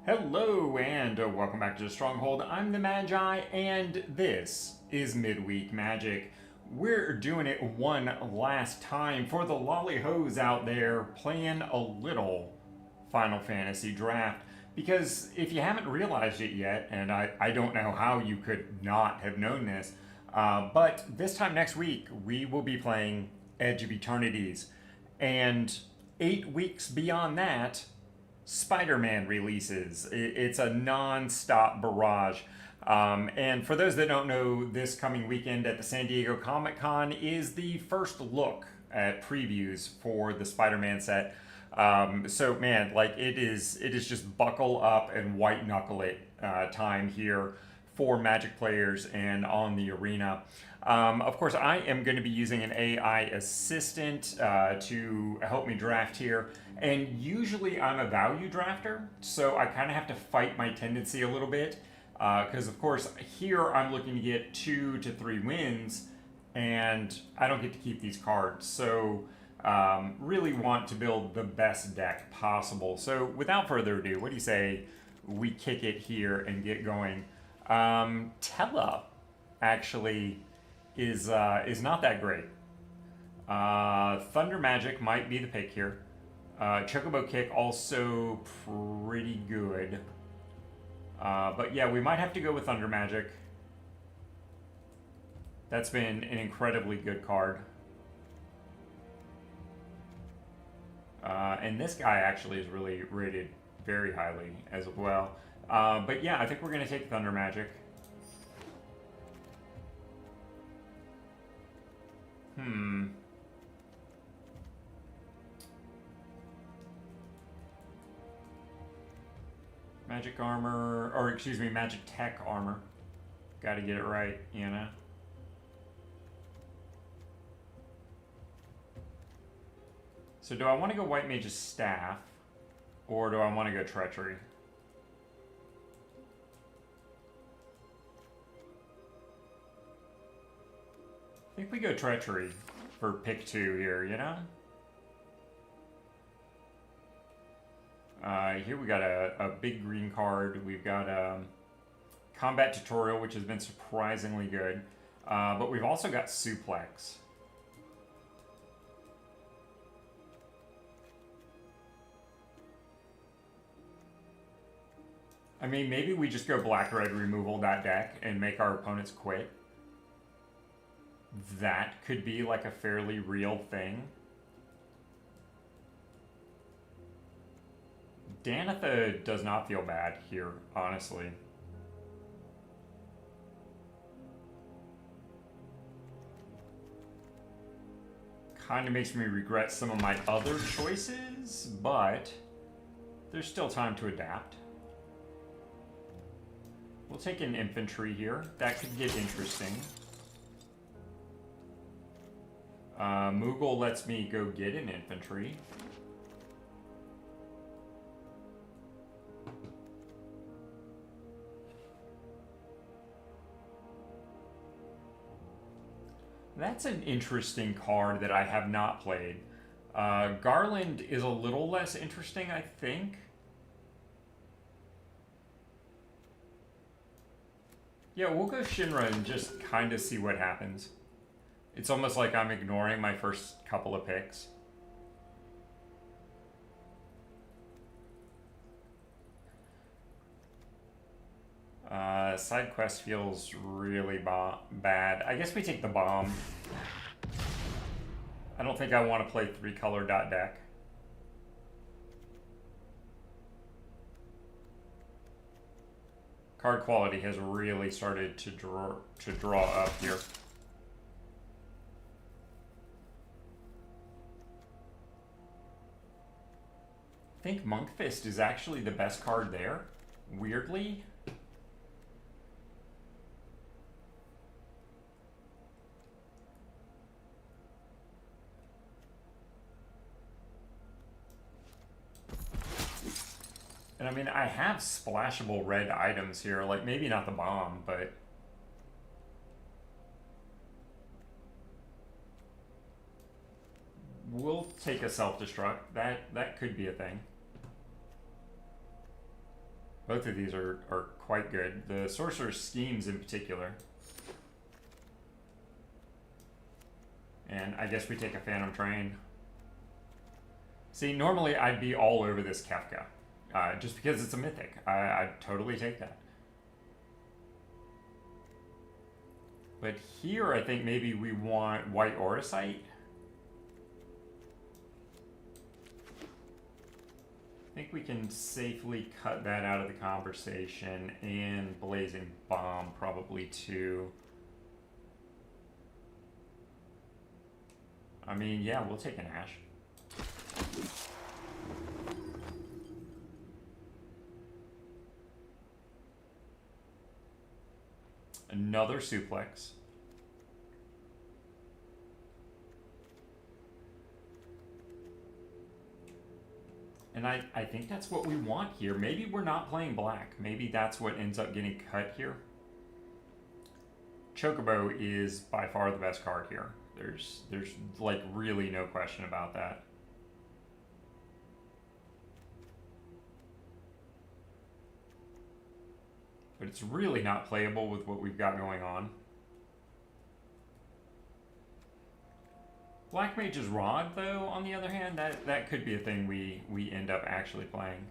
Hello and welcome back to the Stronghold. I'm the Magi and this is Midweek Magic. We're doing it one last time for the lolly-hos out there playing a little Final Fantasy Draft. Because if you haven't realized it yet, and I don't know how you could not have known this, but this time next week we will be playing Edge of Eternities. And 8 weeks beyond that, Spider-Man releases. It's a non-stop barrage. And for those that don't know, this coming weekend at the San Diego Comic-Con is the first look at previews for the Spider-Man set. So man, like it is just buckle up and white knuckle it time here for Magic players and on the arena. Of course, I am going to be using an AI assistant to help me draft here. And usually I'm a value drafter, so I kind of have to fight my tendency a little bit. Because, of course, here I'm looking to get 2 to 3 wins, and I don't get to keep these cards. So, really want to build the best deck possible. So, without further ado, what do you say we kick it here and get going? Tella actually is not that great. Thunder Magic might be the pick here. Chocobo Kick also pretty good. But yeah, we might have to go with Thunder Magic. That's been an incredibly good card. And this guy actually is really rated very highly as well. But yeah, I think we're going to take Thunder Magic. Magic Armor, or excuse me, Magic Tech Armor. Gotta get it right, you know? So do I want to go White Mage's Staff, or do I want to go Treachery? I think we go Treachery for pick 2 here, you know? Here we got a big green card. We've got Combat Tutorial, which has been surprisingly good. But we've also got Suplex. I mean, maybe we just go black-red removal that deck and make our opponents quit. That could be like a fairly real thing. Danitha does not feel bad here, honestly. Kind of makes me regret some of my other choices, but there's still time to adapt. We'll take an infantry here. That could get interesting. Moogle lets me go get an infantry. That's an interesting card that I have not played. Garland is a little less interesting, I think. Yeah, we'll go Shinra and just kind of see what happens. It's almost like I'm ignoring my first couple of picks. Side quest feels really bad. I guess we take the bomb. I don't think I want to play 3-color dot deck. Card quality has really started to draw up here. I think Monk Fist is actually the best card there, weirdly. And I mean, I have splashable red items here, like maybe not the bomb, but we'll take a self-destruct. That could be a thing. Both of these are quite good. The Sorcerer's Schemes in particular. And I guess we take a Phantom Train. See, normally I'd be all over this Kefka. Just because it's a mythic. I'd totally take that. But here I think maybe we want White Auracite. I think we can safely cut that out of the conversation, and Blazing Bomb probably too. I mean, yeah, we'll take an Ash. Another Suplex. And I think that's what we want here. Maybe we're not playing black. Maybe that's what ends up getting cut here. Chocobo is by far the best card here. There's like really no question about that. But it's really not playable with what we've got going on. Black Mage's Rod, though, on the other hand, that could be a thing we end up actually playing.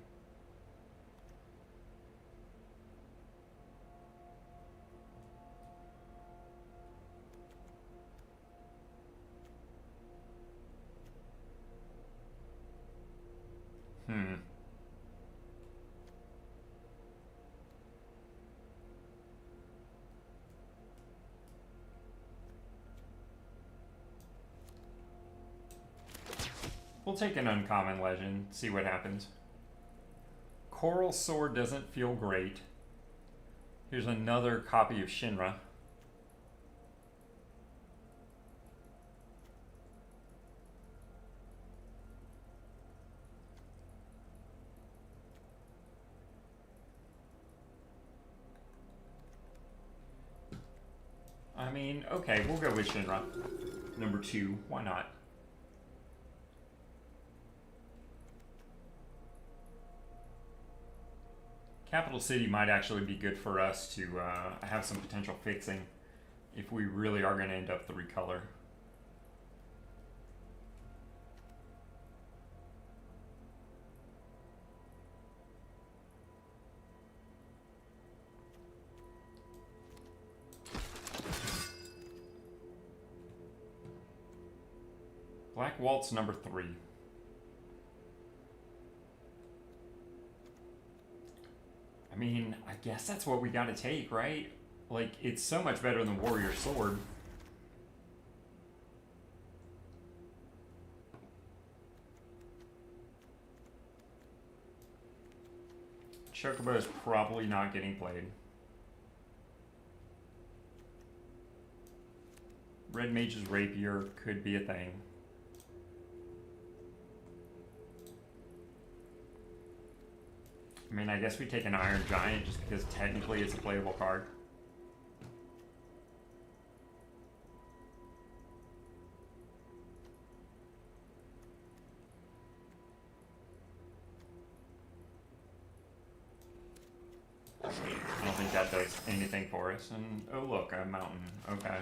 We'll take an uncommon legend, see what happens. Coral Sword doesn't feel great. Here's another copy of Shinra. I mean, okay, we'll go with Shinra. Number 2, why not? Capital City might actually be good for us to have some potential fixing if we really are going to end up 3-color. Black Waltz number 3. I mean, I guess that's what we gotta take, right? Like, it's so much better than Warrior Sword. Chocobo is probably not getting played. Red Mage's Rapier could be a thing. I mean, I guess we take an Iron Giant just because technically it's a playable card. I don't think that does anything for us. And, oh look, a mountain. Okay.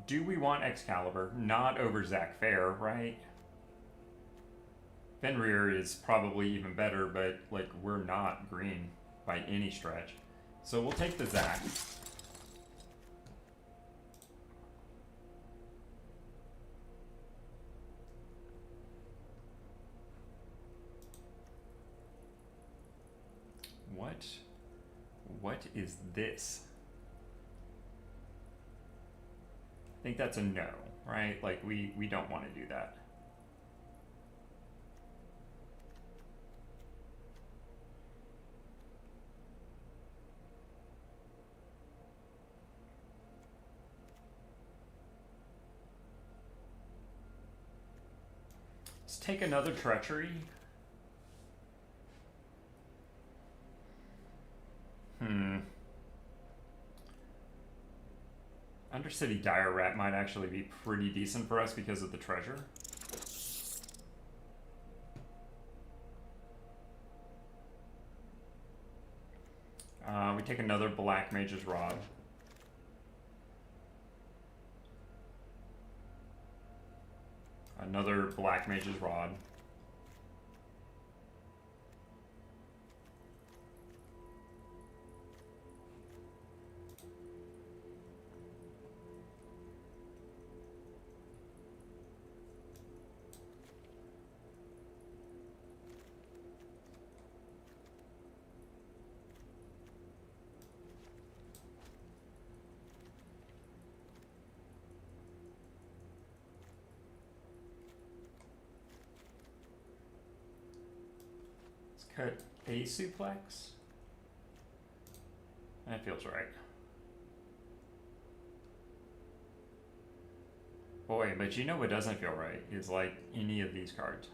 Do we want Excalibur? Not over Zac Fair, right? Fenrir is probably even better, but like we're not green by any stretch. So we'll take the Zac. What is this? I think that's a no, right? Like we don't want to do that. Let's take another Treachery. Undercity Dire Rat might actually be pretty decent for us because of the treasure. We take another Black Mage's Rod. Another Black Mage's Rod. Cut a suplex. That feels right. Boy, but you know what doesn't feel right is like any of these cards.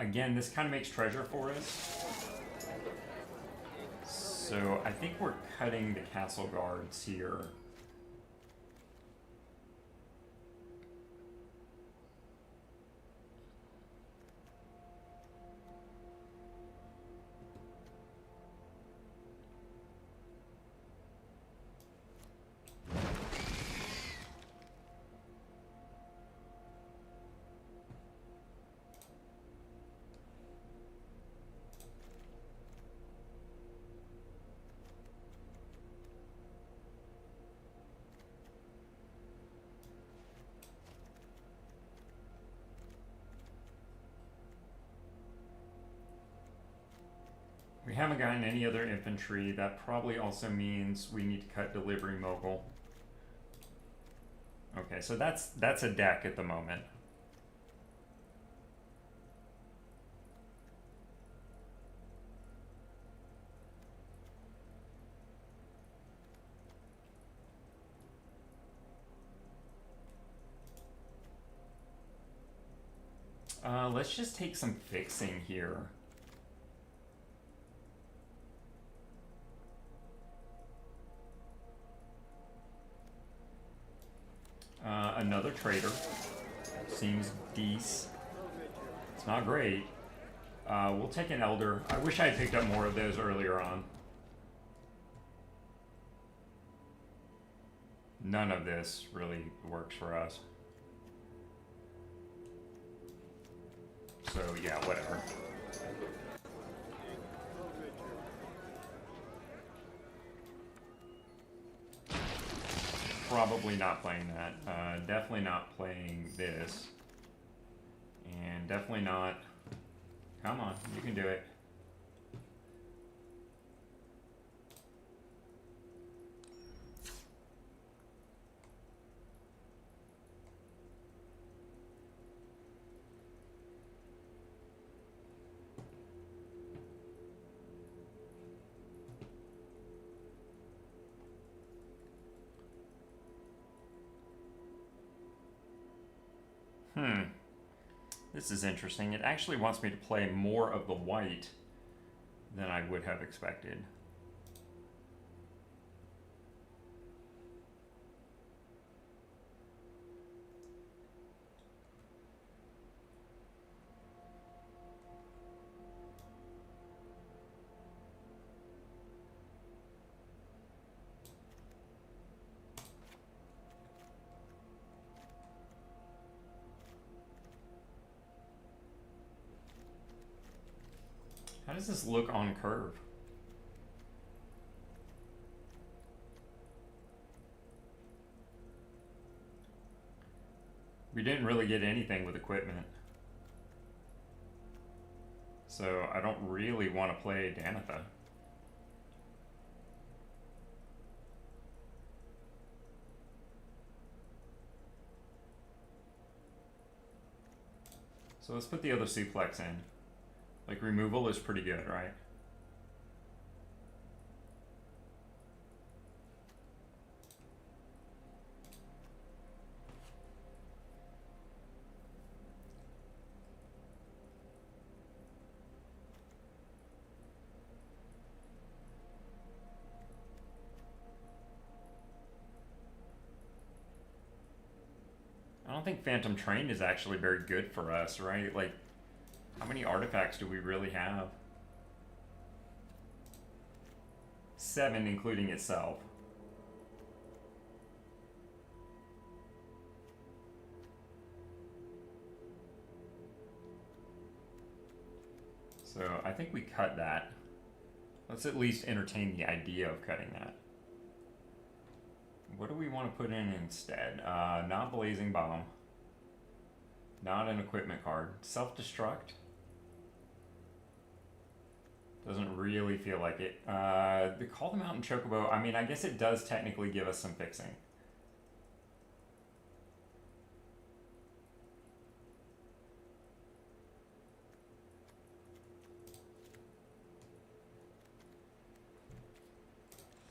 Again, this kind of makes treasure for us. So I think we're cutting the castle guards here. We haven't gotten any other infantry. That probably also means we need to cut Delivery Mogul. Okay, so that's a deck at the moment. Let's just take some fixing here. Another trader. Seems decent. It's not great. We'll take an Elder. I wish I had picked up more of those earlier on. None of this really works for us. So yeah, whatever. Probably not playing that. Definitely not playing this. And definitely not... Come on, you can do it. This is interesting. It actually wants me to play more of the white than I would have expected. How does this look on curve? We didn't really get anything with equipment. So I don't really want to play Danitha. So let's put the other suplex in. Like, removal is pretty good, right? I don't don't think Phantom Train is actually very good for us, right? Like, how many artifacts do we really have? 7, including itself. So I think we cut that. Let's at least entertain the idea of cutting that. What do we want to put in instead? Not Blazing Bomb. Not an equipment card. Self-destruct? Doesn't really feel like it. The Call the Mountain Chocobo, I mean, I guess it does technically give us some fixing.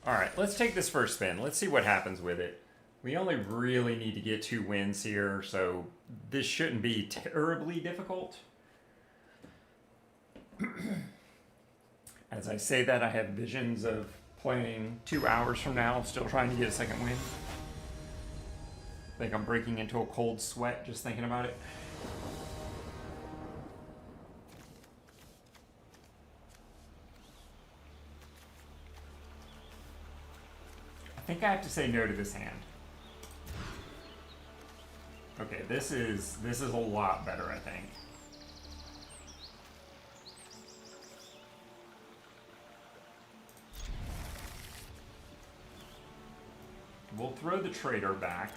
Alright, let's take this first spin. Let's see what happens with it. We only really need to get 2 wins here, so this shouldn't be terribly difficult. As I say that, I have visions of playing 2 hours from now, still trying to get a second win. I think I'm breaking into a cold sweat just thinking about it. I think I have to say no to this hand. Okay, this is a lot better, I think. We'll throw the trader back.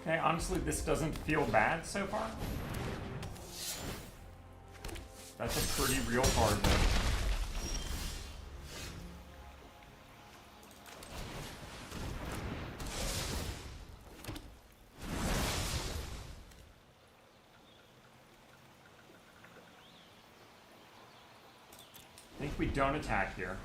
Okay, honestly, this doesn't feel bad so far. That's a pretty real card, though. I think we don't attack here.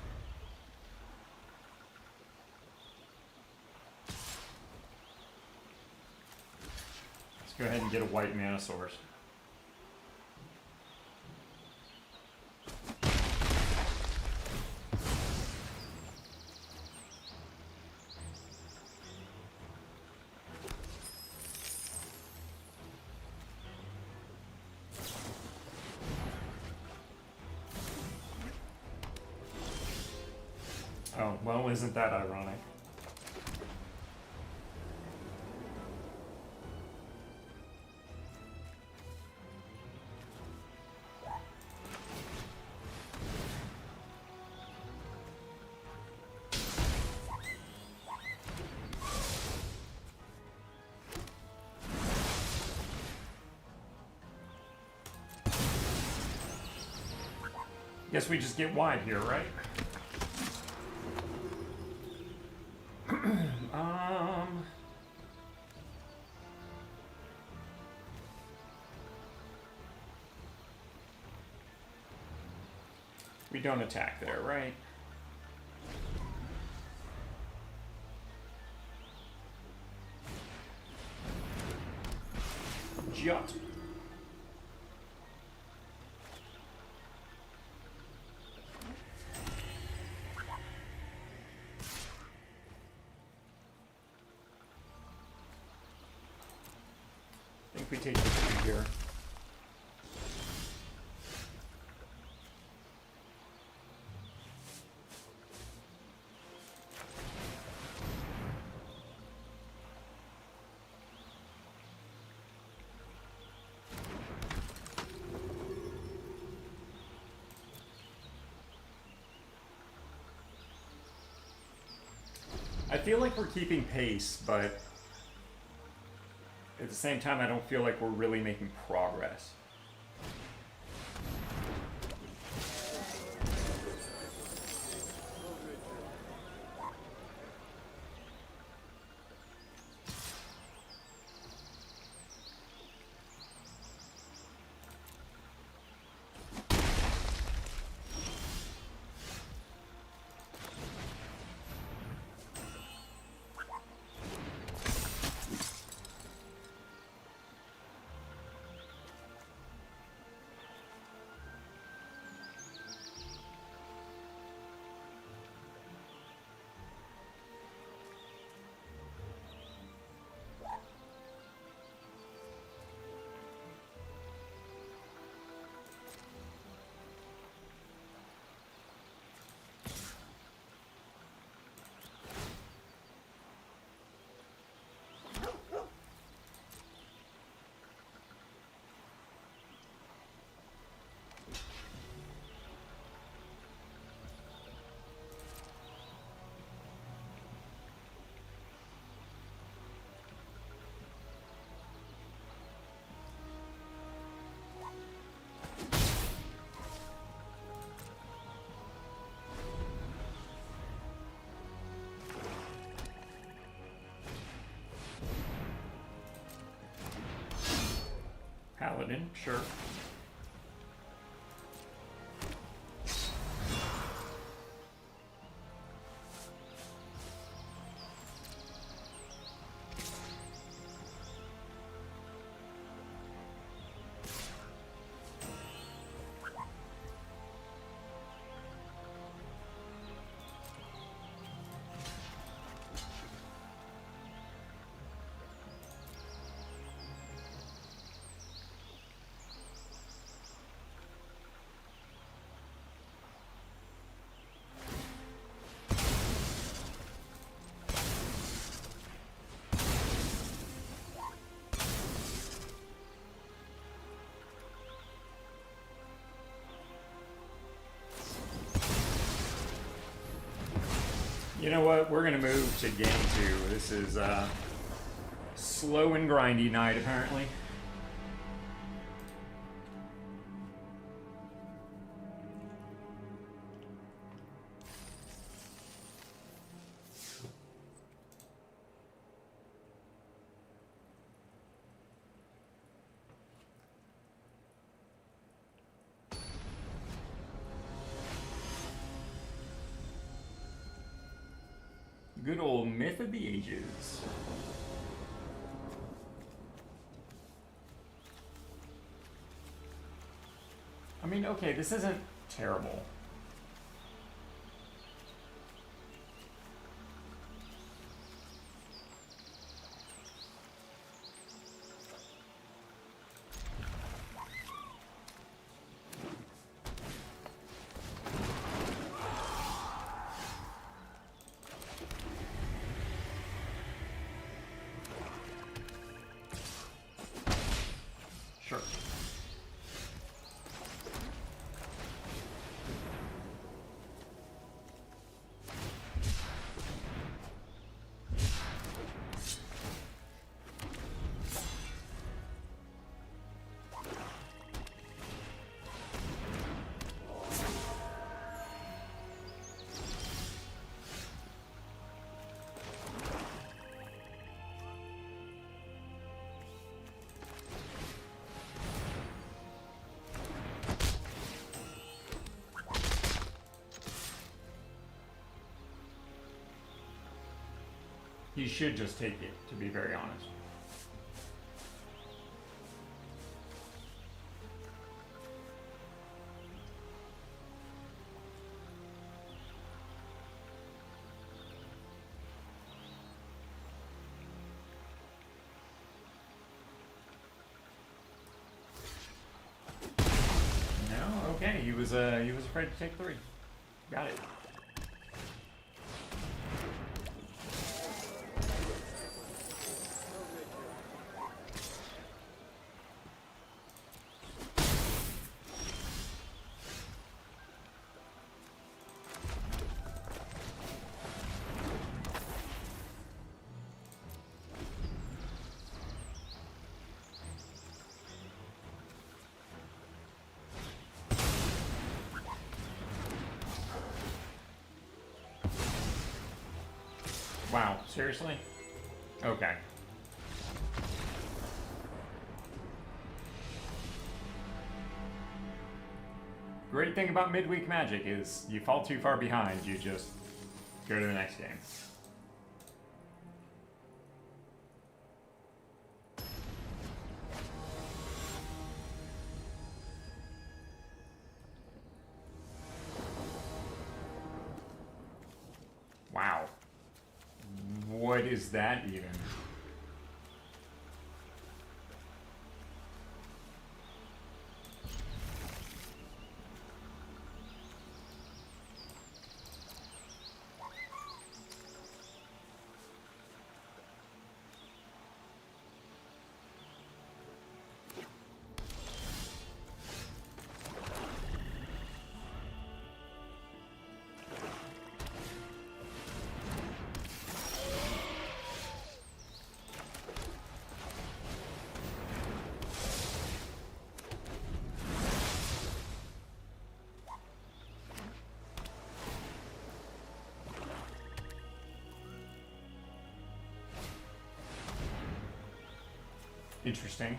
Go ahead and get a white mana source. Oh, well, isn't that ironic? Guess we just get wide here, right? We don't attack there, right? Jut. I think we take the 2 here. I feel like we're keeping pace, but at the same time, I don't feel like we're really making progress. Paladin, sure. You know what? We're gonna move to game 2. This is slow and grindy night, apparently. Good old Myth of the Ages. I mean, okay, this isn't terrible. Sure. He should just take it, to be very honest. No, okay. He was afraid to take 3. Got it. Wow, seriously? Okay. Great thing about midweek Magic is you fall too far behind, you just go to the next game. Wow. What is that even? Interesting.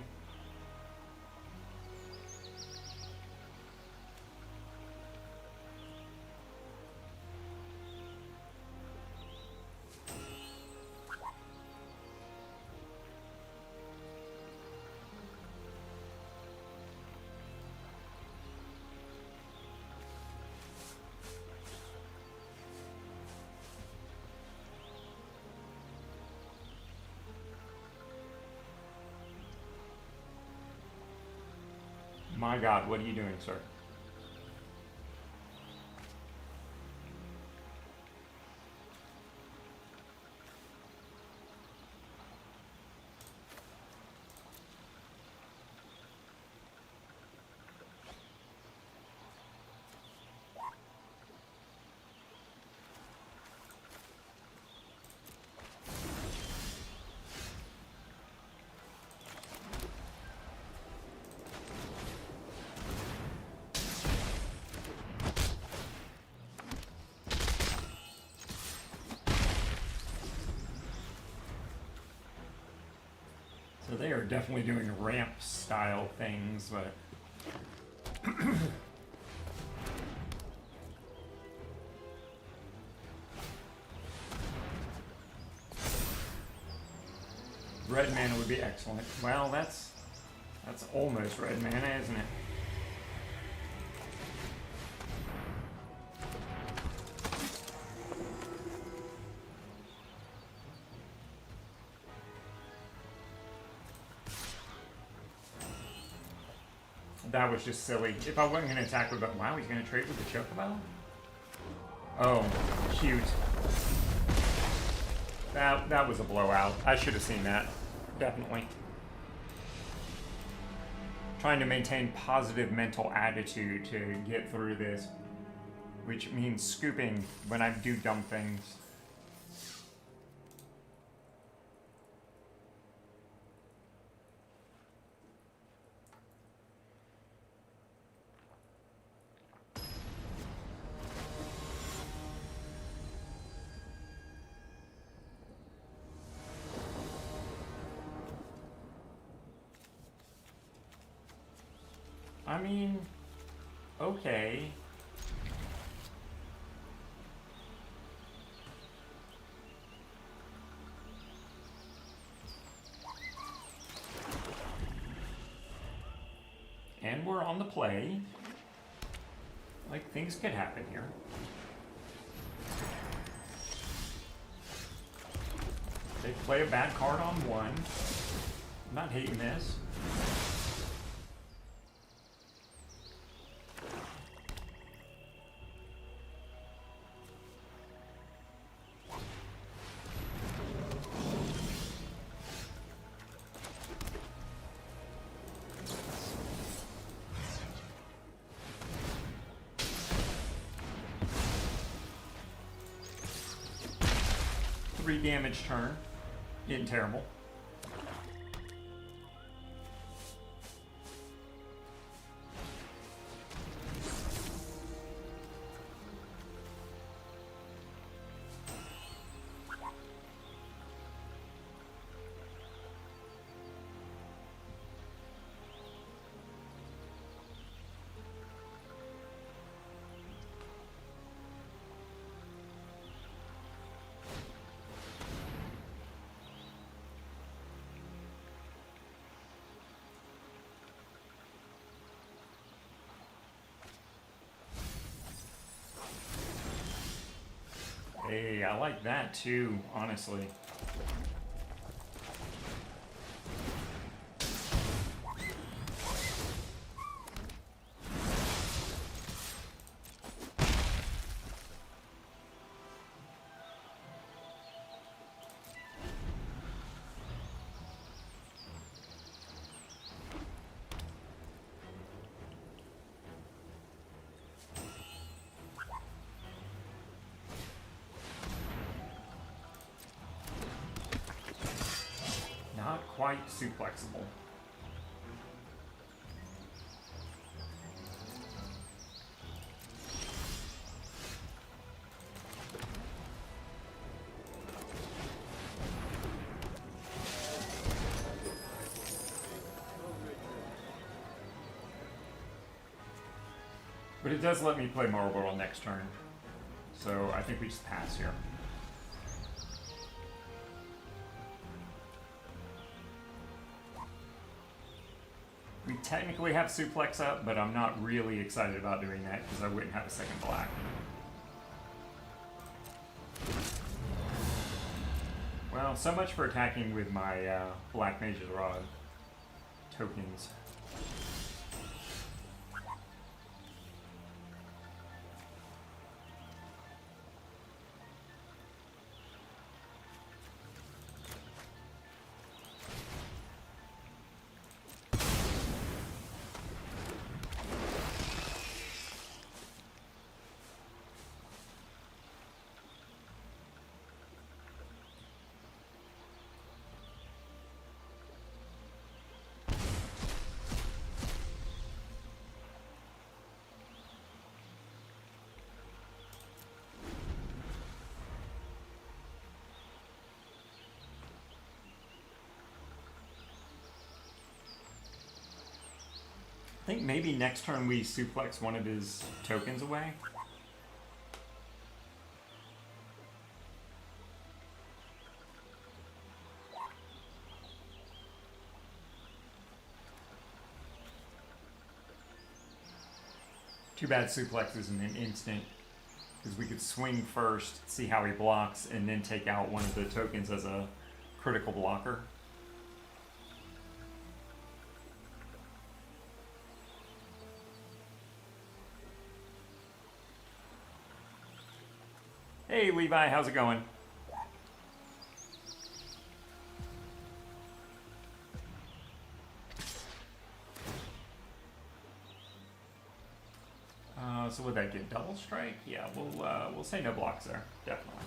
My God, what are you doing, sir? So they are definitely doing ramp style things, but red mana would be excellent. Well, that's almost red mana, isn't it? That was just silly. If I wasn't going to attack with, but wow, he's going to trade with the Chocobo? Oh, cute. That was a blowout. I should have seen that. Definitely. Trying to maintain positive mental attitude to get through this, which means scooping when I do dumb things. I mean, okay. And we're on the play. Like, things could happen here. They play a bad card on one. I'm not hating this. Damage turn. Getting terrible. I like that too, honestly. Not quite suplexable. But it does let me play Marlboro next turn. So I think we just pass here. We technically have suplex up, but I'm not really excited about doing that because I wouldn't have a second black. Well, so much for attacking with my Black Mage's Rod tokens. I think maybe next turn we suplex one of his tokens away. Too bad suplex isn't an instant, because we could swing first, see how he blocks, and then take out one of the tokens as a critical blocker. Hey Levi, how's it going? So would that get double strike? Yeah, we'll say no blocks there, definitely.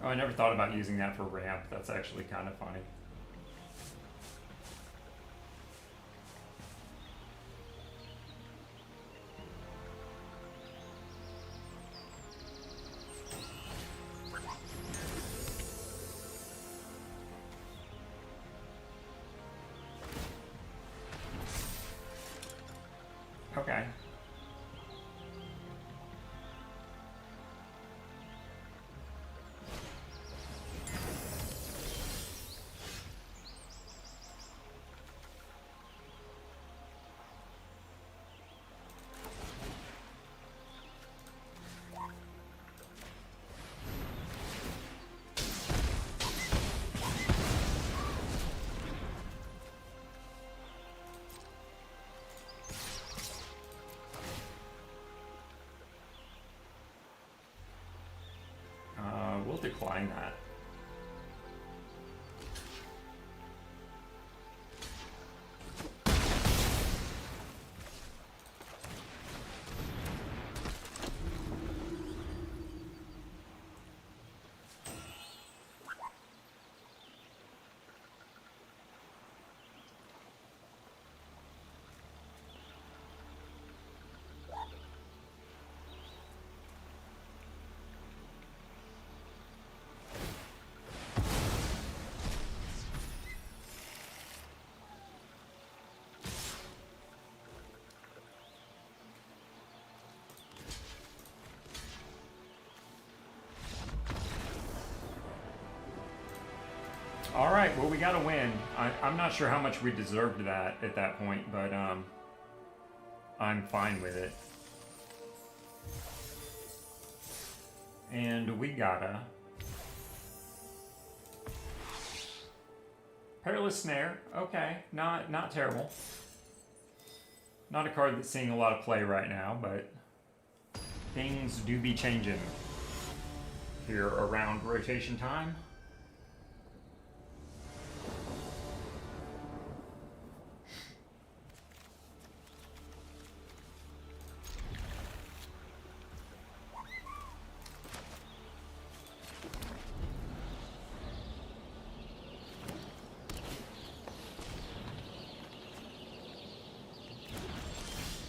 Oh, I never thought about using that for ramp. That's actually kind of funny. Okay. We'll decline that. All right, well, we got to win. I'm not sure how much we deserved that at that point, but I'm fine with it. And we gotta... Perilous Snare. Okay, not terrible. Not a card that's seeing a lot of play right now, but things do be changing here around rotation time.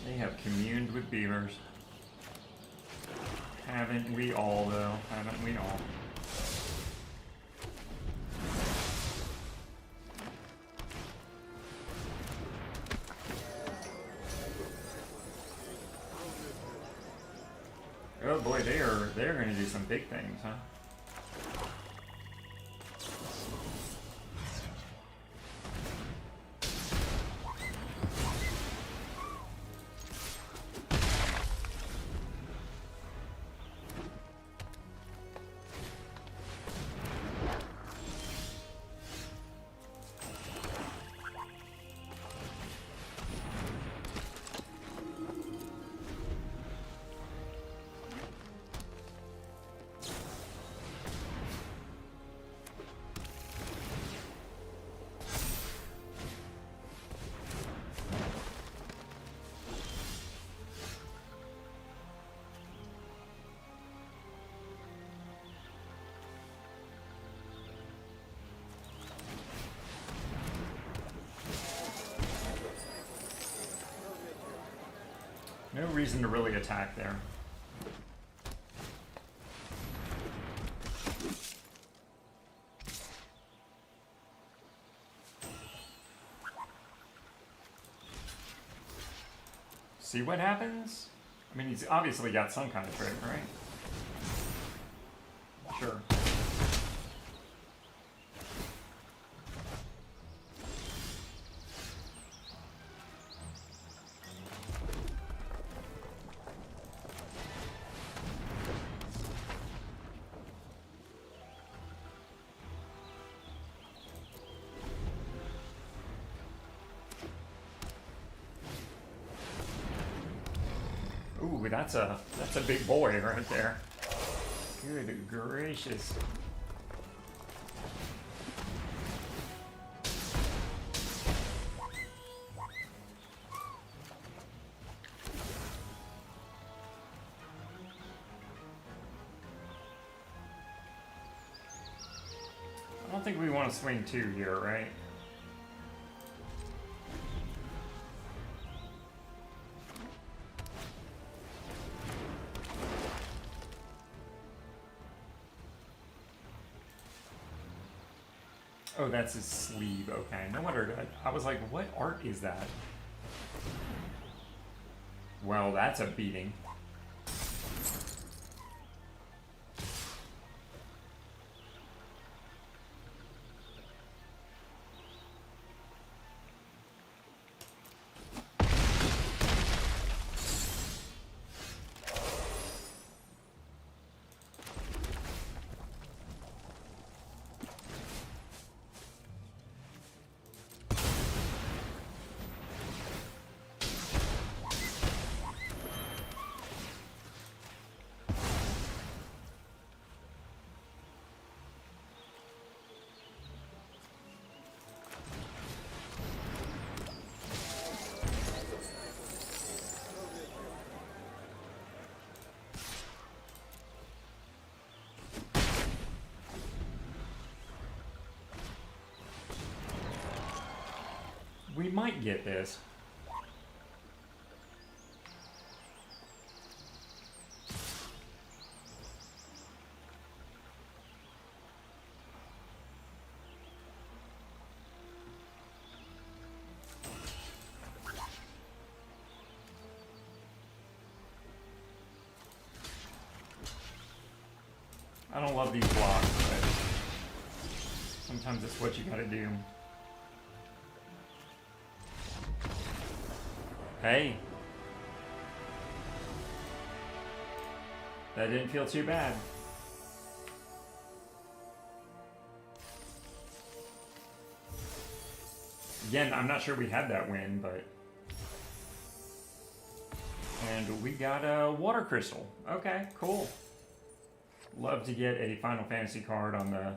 They have communed with beavers. Haven't we all, though? Haven't we all? Oh boy, they're going to do some big things, huh? No reason to really attack there. See what happens? I mean, he's obviously got some kind of trick, right? Sure. Ooh, that's a big boy right there. Good gracious. I don't think we want to swing two here, right? Oh, that's his sleeve. Okay, no wonder. I was like, what art is that? Well, that's a beating. We might get this. I don't love these blocks, but Sometimes it's what you gotta do. Hey. That didn't feel too bad. Again, I'm not sure we had that win, but... And we got a water crystal. Okay, cool. Love to get a Final Fantasy card on the...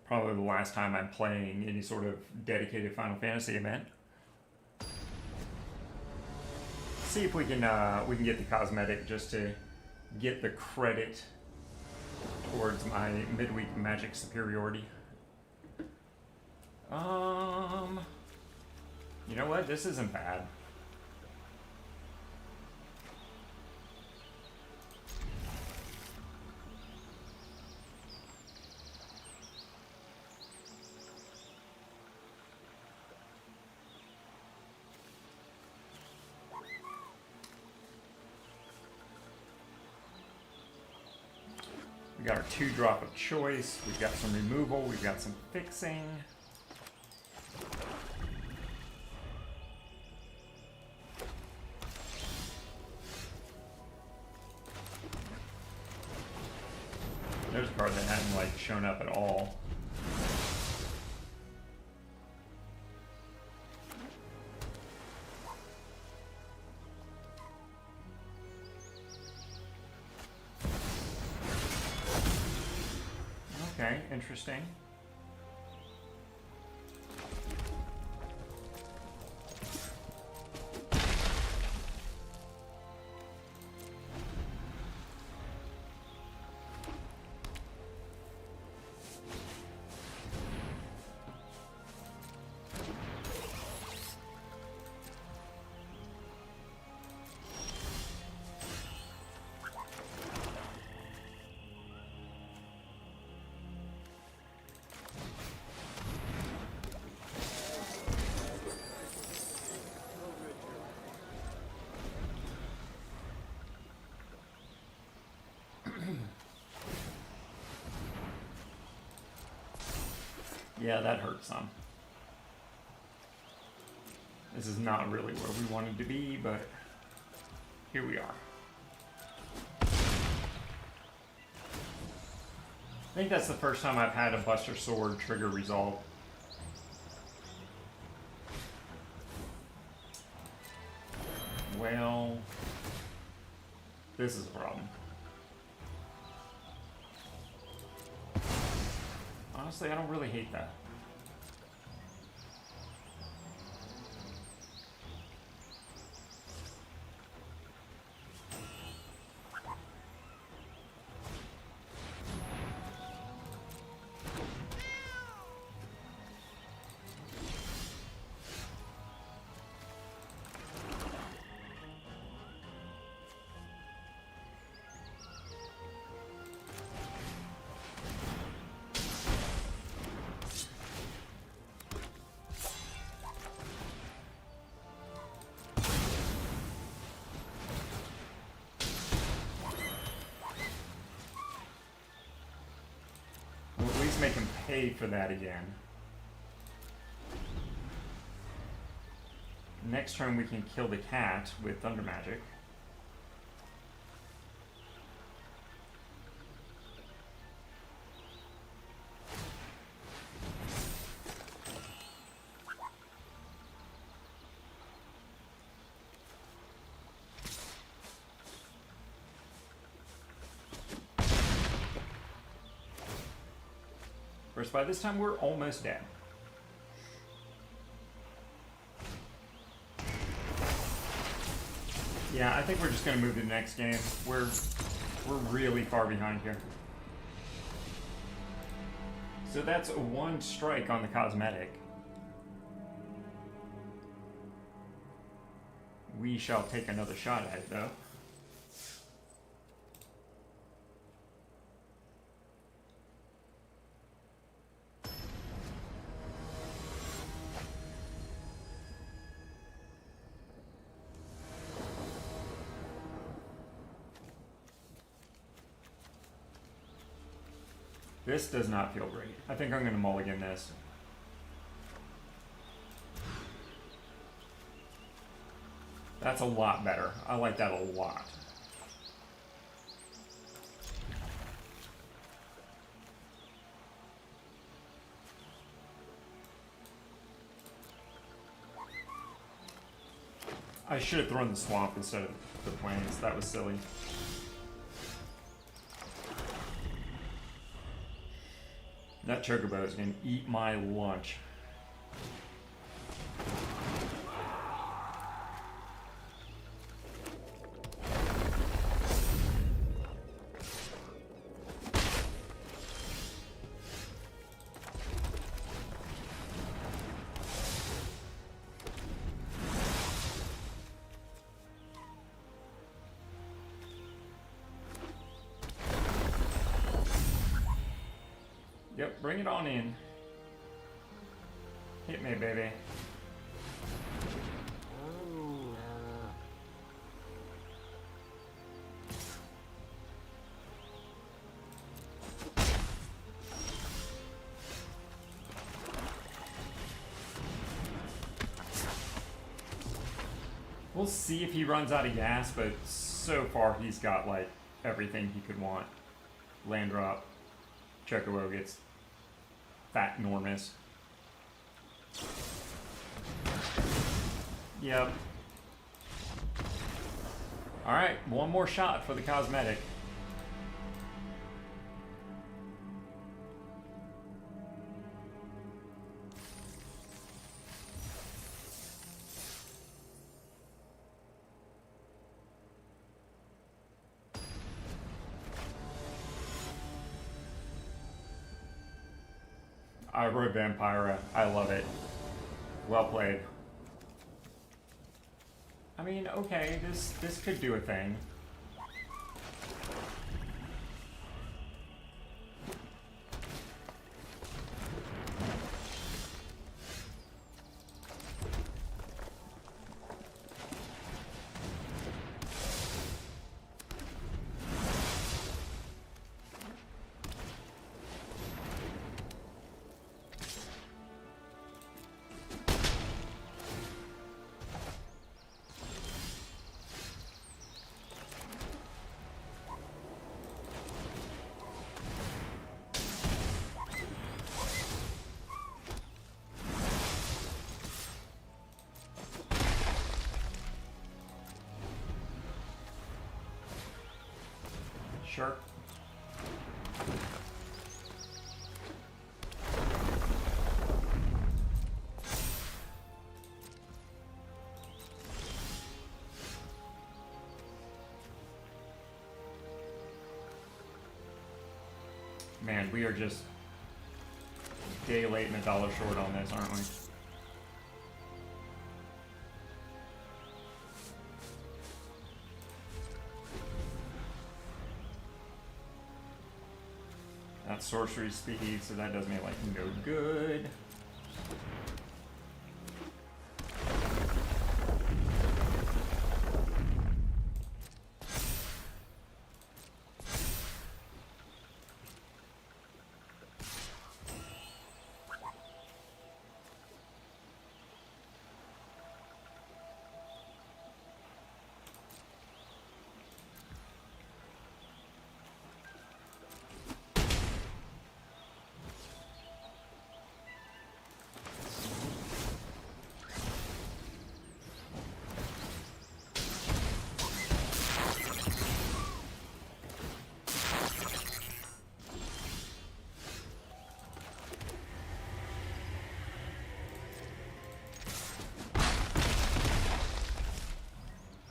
Probably the last time I'm playing any sort of dedicated Final Fantasy event. See if we can get the cosmetic just to get the credit towards my midweek magic superiority. You know what? This isn't bad. We got our 2-drop of choice, we've got some removal, we've got some fixing. There's a card that hadn't like shown up at all. Okay, interesting. Yeah, that hurt some. This is not really where we wanted to be, but here we are. I think that's the first time I've had a Buster Sword trigger resolve. Well, this is a problem. Honestly, I don't really hate that. Make him pay for that again. Next turn we can kill the cat with Thunder Magic. Whereas by this time we're almost dead. Yeah, I think we're just gonna move to the next game. We're really far behind here. So that's one strike on the cosmetic. We shall take another shot at it though. This does not feel great. I think I'm going to mulligan this. That's a lot better. I like that a lot. I should have thrown the swamp instead of the plains. That was silly. That chocobo is going to eat my lunch. Yep, bring it on in. Hit me, baby. We'll see if he runs out of gas, but so far he's got like everything he could want. Land drop. Chocobo gets fat enormous. Yep. Alright, one more shot for the cosmetic. I wrote Vampira. I love it. Well played. I mean, okay, this could do a thing. Sure. Man, we are just a day late and $1 short on this, aren't we? That sorcery speed, so that does me like no good.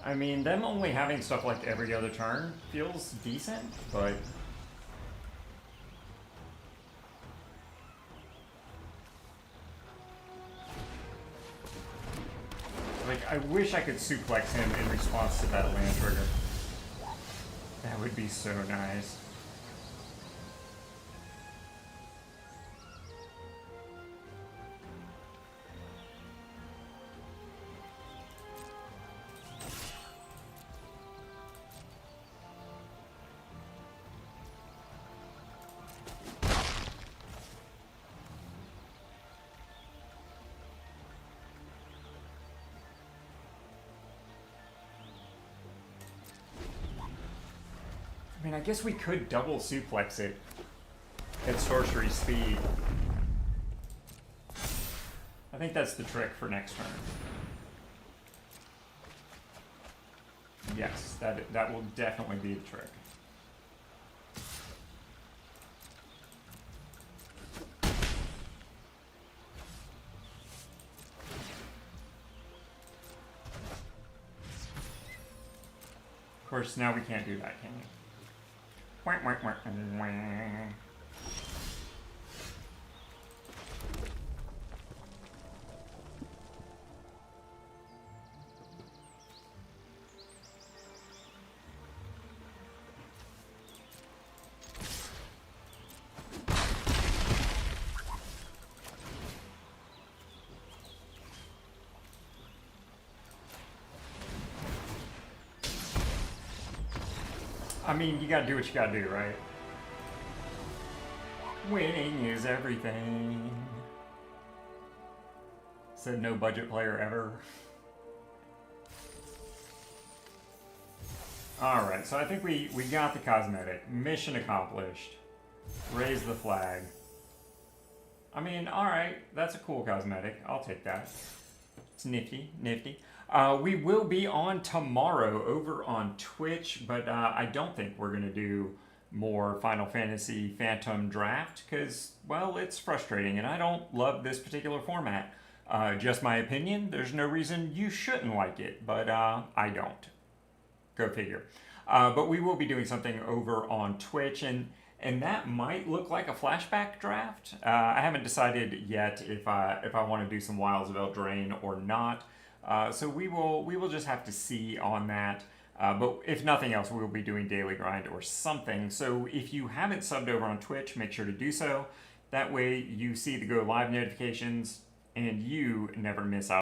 I mean, them only having stuff like every other turn feels decent, but... like, I wish I could suplex him in response to that land trigger. That would be so nice. I mean, I guess we could double suplex it at sorcery speed. I think that's the trick for next turn. Yes, that will definitely be the trick. Of course, now we can't do that, can you? Wah, wah, wah, wah. I mean, you gotta do what you gotta do, right? Winning is everything. Said no budget player ever. Alright, so I think we got the cosmetic. Mission accomplished. Raise the flag. I mean, alright, that's a cool cosmetic. I'll take that. It's nifty, nifty. We will be on tomorrow over on Twitch, but I don't think we're going to do more Final Fantasy Phantom Draft because, well, it's frustrating and I don't love this particular format. Just my opinion. There's no reason you shouldn't like it, but I don't. Go figure. But we will be doing something over on Twitch, and that might look like a flashback draft. I haven't decided yet if I want to do some Wilds of Eldraine or not. So we will just have to see on that. But if nothing else, we will be doing Daily Grind or something. So if you haven't subbed over on Twitch, make sure to do so. That way you see the go live notifications and you never miss out